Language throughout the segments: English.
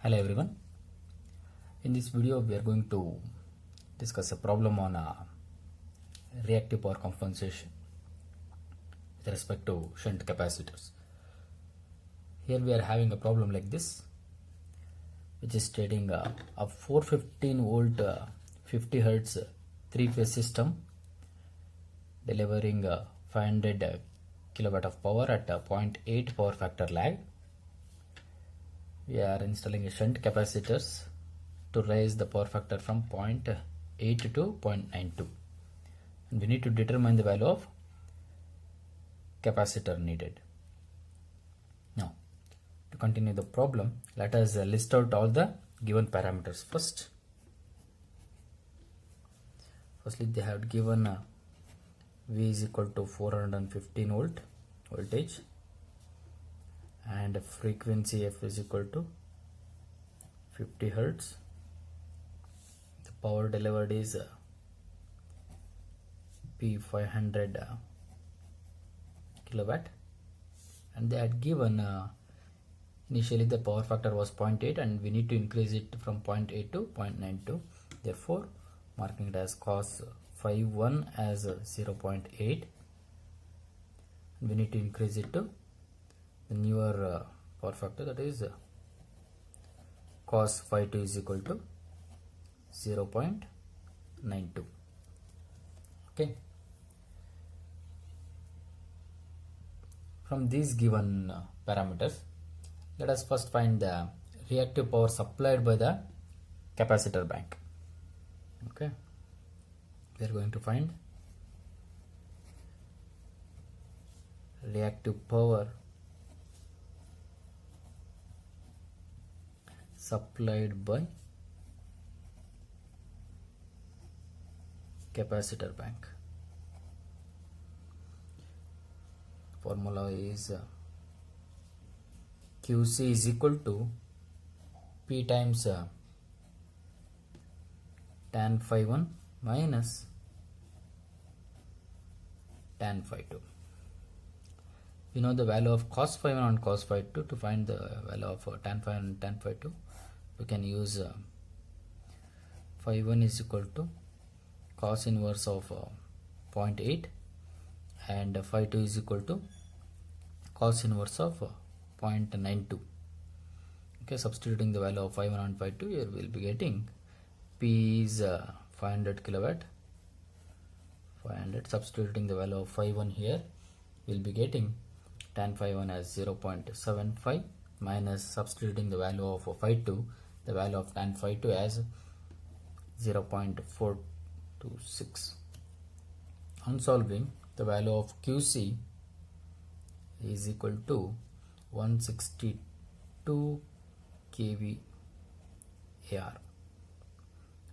Hello everyone. In this video we are going to discuss a problem on reactive power compensation with respect to shunt capacitors. Here we are having a problem like this, which is stating a 415 volt 50 hertz 3-phase system delivering 500 kilowatt of power at 0.8 power factor lag. We are installing a shunt capacitors to raise the power factor from 0.8 to 0.92, and we need to determine the value of capacitor needed. Now, to continue the problem, let us list out all the given parameters first. Firstly, they have given V is equal to 415 volt voltage and frequency F is equal to 50 hertz. The power delivered is P 500 kilowatt, and they had given initially the power factor was 0.8 and we need to increase it from 0.8 to 0.92. Therefore, marking it as cos phi 1 as 0.8. We need to increase it to the newer power factor, that is cos phi 2 is equal to 0.92. Okay. From these given parameters, let us first find the reactive power supplied by the capacitor bank. Okay. We are going to find reactive power supplied by capacitor bank. Formula is QC is equal to P times tan phi 1 minus tan phi 2. We know the value of cos phi 1 and cos phi 2. To find the value of tan phi 1 and tan phi 2, we can use phi 1 is equal to cos inverse of 0.8 and phi 2 is equal to cos inverse of 0.92. Okay, substituting the value of phi 1 and phi 2, here we will be getting P is 500 kilowatt, 500. Substituting the value of phi 1 here, we will be getting tan phi 1 as 0.75 minus substituting the value of phi 2, the value of tan phi 2 as 0.426. On solving, the value of QC is equal to 162 kVAR.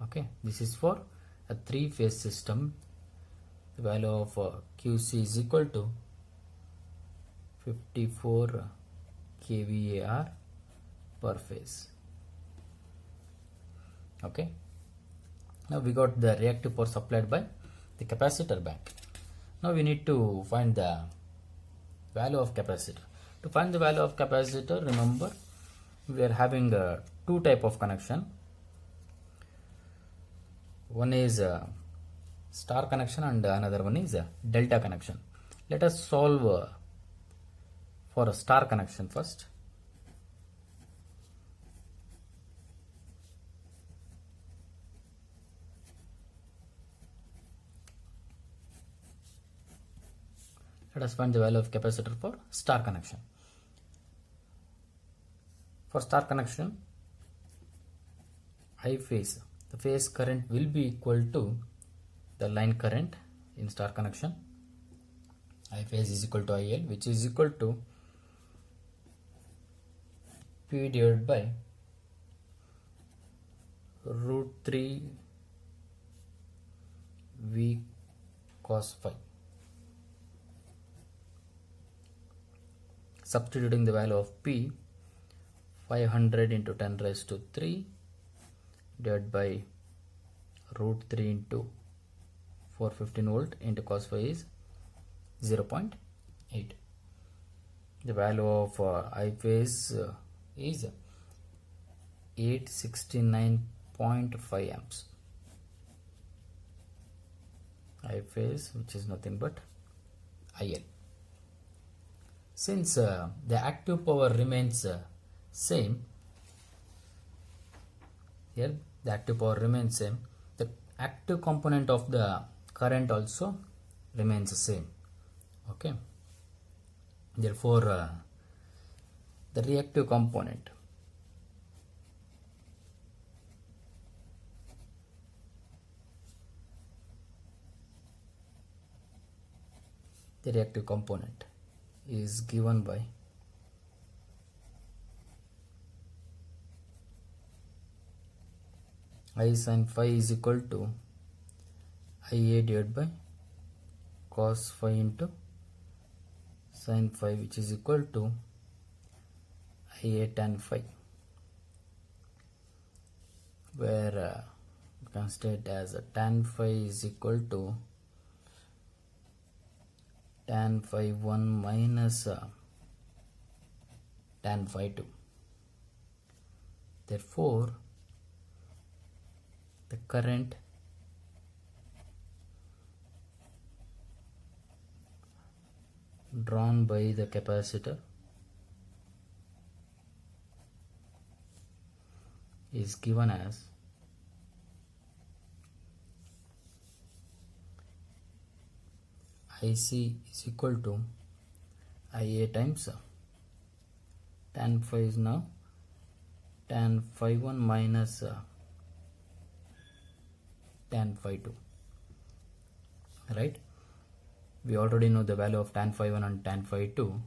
Okay, this is for a 3-phase system. The value of QC is equal to 54 kVAR per phase. Okay, now we got the reactive power supplied by the capacitor bank. Now we need to find the value of capacitor. To find the value of capacitor, remember we are having two type of connection. One is star connection and another one is delta connection. Let us solve for a star connection first. Let us find the value of capacitor for star connection. For star connection, I phase, the phase current will be equal to the line current in star connection. I phase is equal to IL, which is equal to P divided by root 3 V cos phi. Substituting the value of P, 500 into 10 raised to 3 divided by root 3 into 415 volt into cos phi is 0.8. The value of I phase is 869.5 amps. I phase, which is nothing but IL. Since the active power remains same, here the active power remains same, the active component of the current also remains the same. Okay, therefore the reactive component is given by I sin phi is equal to IA divided by cos phi into sin phi, which is equal to IA tan phi, where you can state as tan phi is equal to tan phi 1 minus tan phi 2. Therefore the current drawn by the capacitor is given as IC is equal to IA times tan phi is now tan phi 1 minus tan phi 2, right? We already know the value of tan phi 1 and tan phi 2.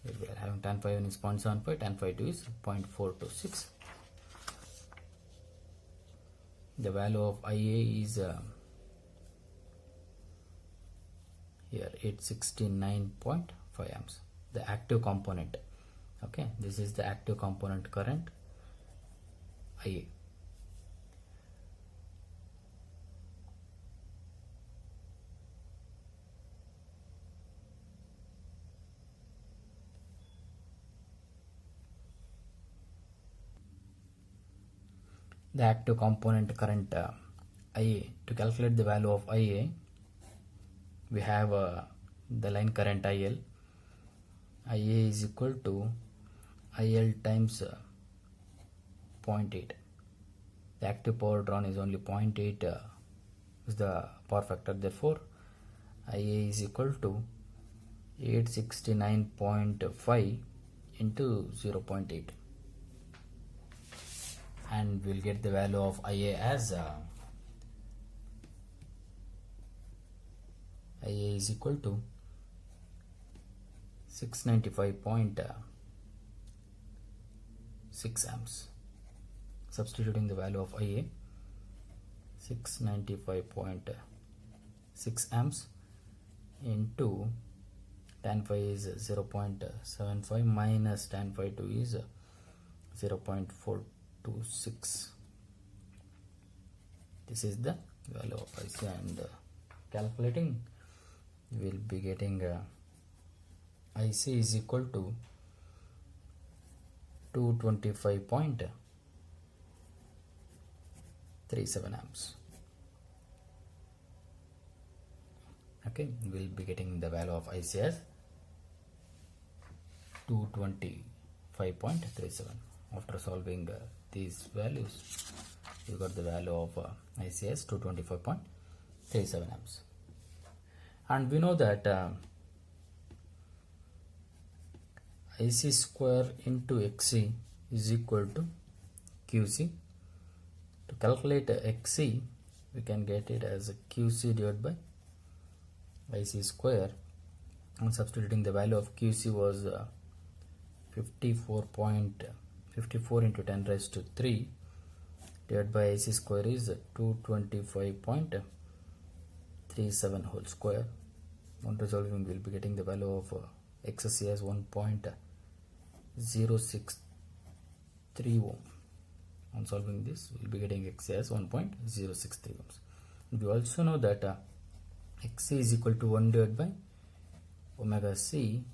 Here we are having tan phi 1 is 0.75, tan phi 2 is 0.426. The value of IA is here 869.5 amps, the active component. Okay, this is the active component current IA. The active component current IA. To calculate the value of IA, we have the line current IL. IA is equal to IL times 0.8. The active power drawn is only 0.8 is the power factor. Therefore IA is equal to 869.5 into 0.8, and we'll get the value of IA as IA is equal to 695.6 amps. Substituting the value of IA, 695.6 amps into tan phi is 0.75 minus tan phi 2 is 0.426. This is the value of IC, and calculating we will be getting IC is equal to 225.37 amps. Okay, we will be getting the value of IC as 225.37. After solving these values, you got the value of IC as 225.37 amps. And we know that IC square into XC is equal to QC. To calculate XC, we can get it as QC divided by IC square, and substituting the value of QC was 54 into 10 raised to 3 divided by IC square is 225.37 whole square. On resolving, we will be getting the value of XC as 1.063 ohm. On solving this, we will be getting XC as 1.063 ohms. We also know that XC is equal to 1 divided by omega C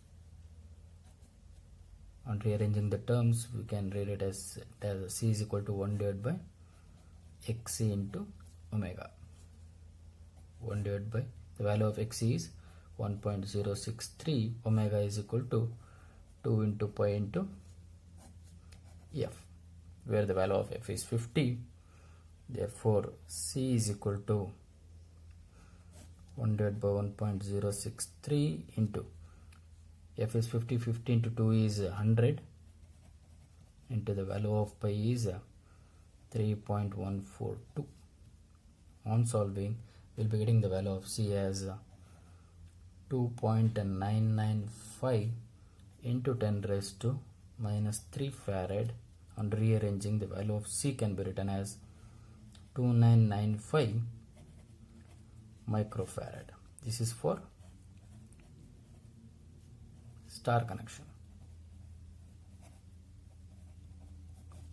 On rearranging the terms, we can read it as C is equal to 1 divided by xc into omega. 1 divided by the value of xc is 1.063, omega is equal to 2 into pi into f, where the value of f is 50. Therefore, C is equal to 1 divided by 1.063 into f is 50, 50 into 2 is 100 into the value of pi is 3.142. On solving, we'll be getting the value of C as 2.995 into 10 raised to minus 3 farad. On rearranging, the value of C can be written as 2995 microfarad. This is for star connection.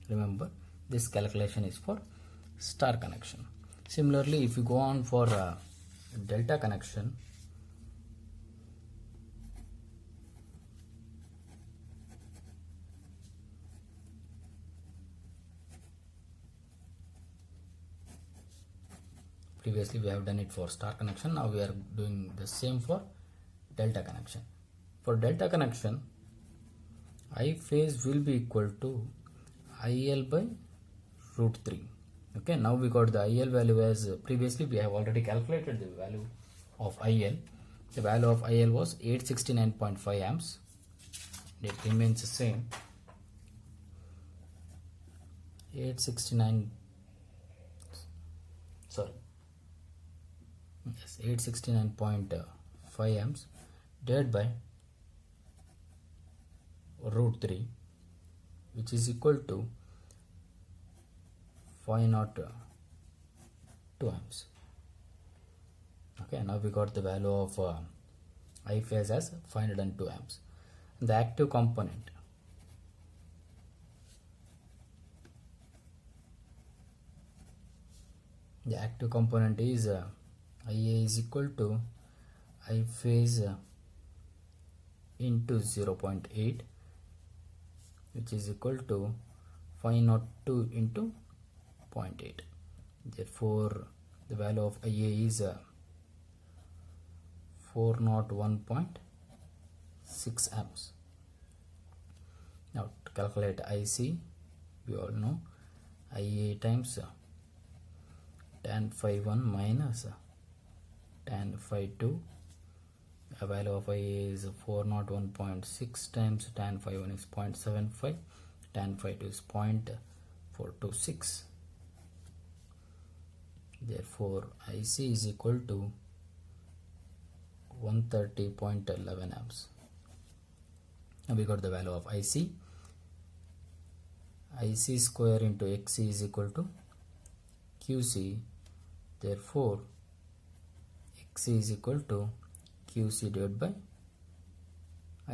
Remember, this calculation is for star connection. Similarly, if you go on for delta connection, previously we have done it for star connection, now we are doing the same for delta connection. For delta connection, I phase will be equal to IL by root 3. Okay, now we got the IL value as previously we have already calculated the value of IL. The value of IL was 869.5 amps. It remains the same. 869.5 amps divided by root 3, which is equal to 502 amps. Okay, now we got the value of I phase as 502 amps. The active component, is IA is equal to I phase into 0.8, which is equal to 502 into 0.8. Therefore, the value of IA is 401.6 amps. Now to calculate IC, we all know IA times tan phi 1 minus tan phi 2. The value of IA is 401.6 times tan phi 1 is 0.75, tan phi 2 is 0.426. Therefore, IC is equal to 130.11 amps. Now we got the value of IC. IC square into XC is equal to QC. Therefore, XC is equal to QC divided by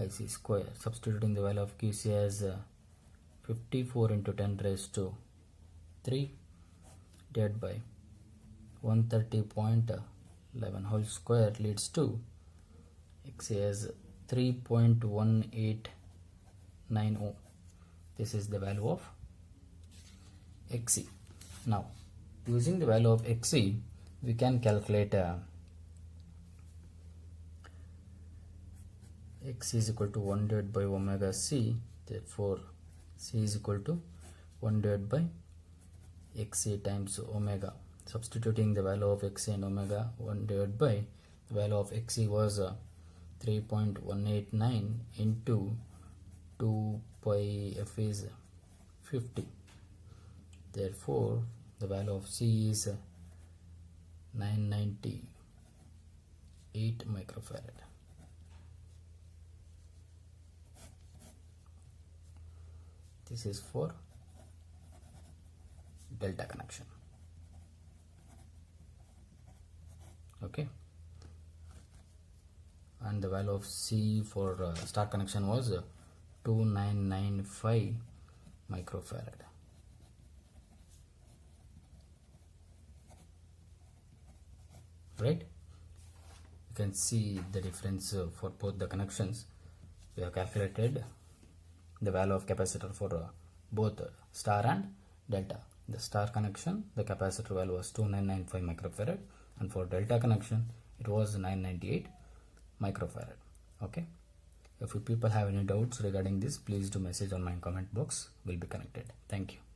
IC square. Substituting the value of QC as 54 into 10 raised to 3 divided by 130.11 whole square leads to XC as 3.1890. This is the value of XC. Now, using the value of XC, we can calculate X is equal to 1 divided by omega C. Therefore, C is equal to 1 divided by XC times omega. Substituting the value of XC and omega, 1 divided by the value of XC was 3.189 into 2 pi f is 50. Therefore, the value of C is 998 microfarad. This is for delta connection. Okay, and the value of C for star connection was 2995 microfarad. Right, you can see the difference for both the connections. We have calculated the value of capacitor for both star and delta. The star connection, the capacitor value was 2995 microfarad, and for delta connection it was 998 microfarad. Okay, if you people have any doubts regarding this, please do message on my comment box. We'll be connected. Thank you.